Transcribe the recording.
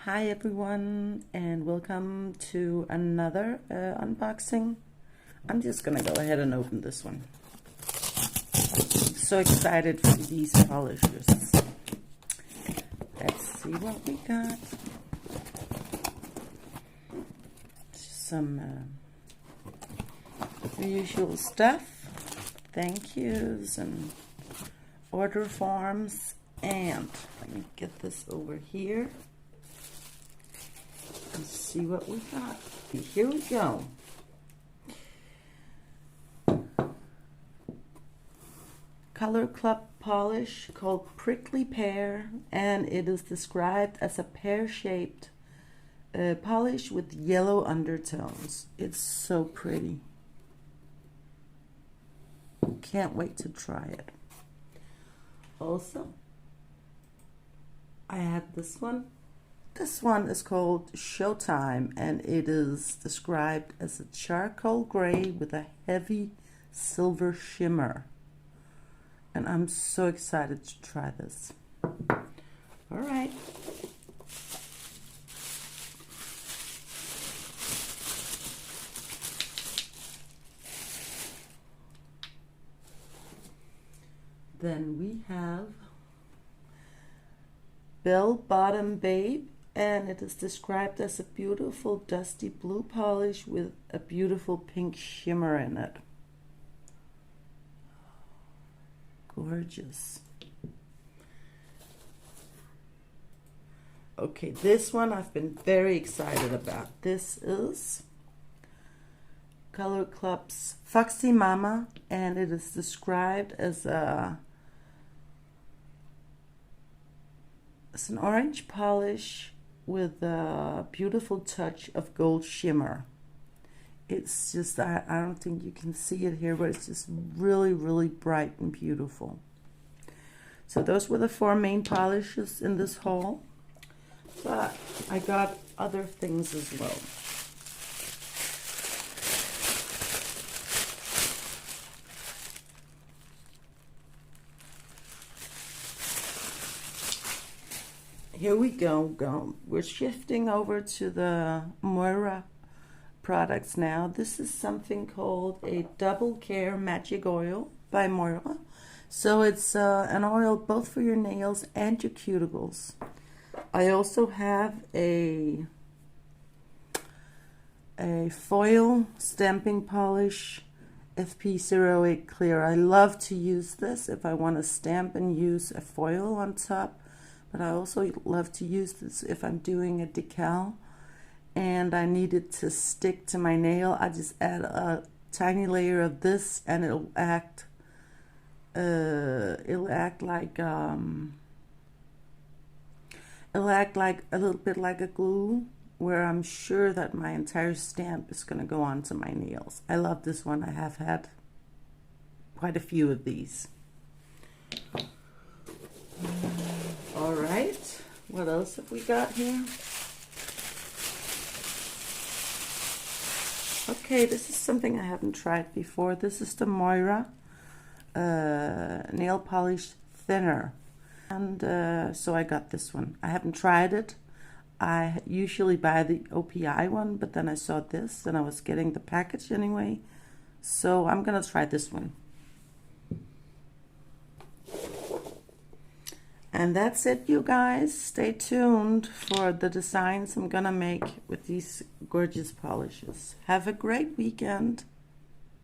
Hi everyone, and welcome to another unboxing. I'm just gonna go ahead and open this one. So excited for these polishers. Let's see what we got. Some the usual stuff, thank yous and order forms, and let me get this over here. Let's see what we got. Here we go. Colorclub polish called Prickly Pear, and it is described as a pear-shaped polish with yellow undertones. It's so pretty. Can't wait to try it. Also, I have this one. This one is called Showtime, and it is described as a charcoal gray with a heavy silver shimmer. And I'm so excited to try this. All right. Then we have Bell Bottom Babe, and it is described as a beautiful dusty blue polish with a beautiful pink shimmer in it. Gorgeous. Okay, this one I've been very excited about. This is Colorclub's Foxy Mama, and it is described as it's an orange polish with a beautiful touch of gold shimmer. It's just, I don't think you can see it here, but it's just really, really bright and beautiful. So those were the four main polishes in this haul, but I got other things as well. Here we go. We're shifting over to the Moyra products now. This is something called a Double Care Magic Oil by Moyra. So it's an oil both for your nails and your cuticles. I also have a foil stamping polish, FP08 Clear. I love to use this if I want to stamp and use a foil on top. But I also love to use this if I'm doing a decal and I need it to stick to my nail. I just add a tiny layer of this, and it'll act like a little bit like a glue, where I'm sure that my entire stamp is going to go onto my nails. I love this one. I have had quite a few of these. All right, what else have we got here? Okay, this is something I haven't tried before. This is the Moyra nail polish thinner, and so I got this one. I haven't tried it. I usually buy the OPI one, but then I saw this and I was getting the package anyway, so I'm gonna try this one. And that's it, you guys. Stay tuned for the designs I'm gonna make with these gorgeous polishes. Have a great weekend.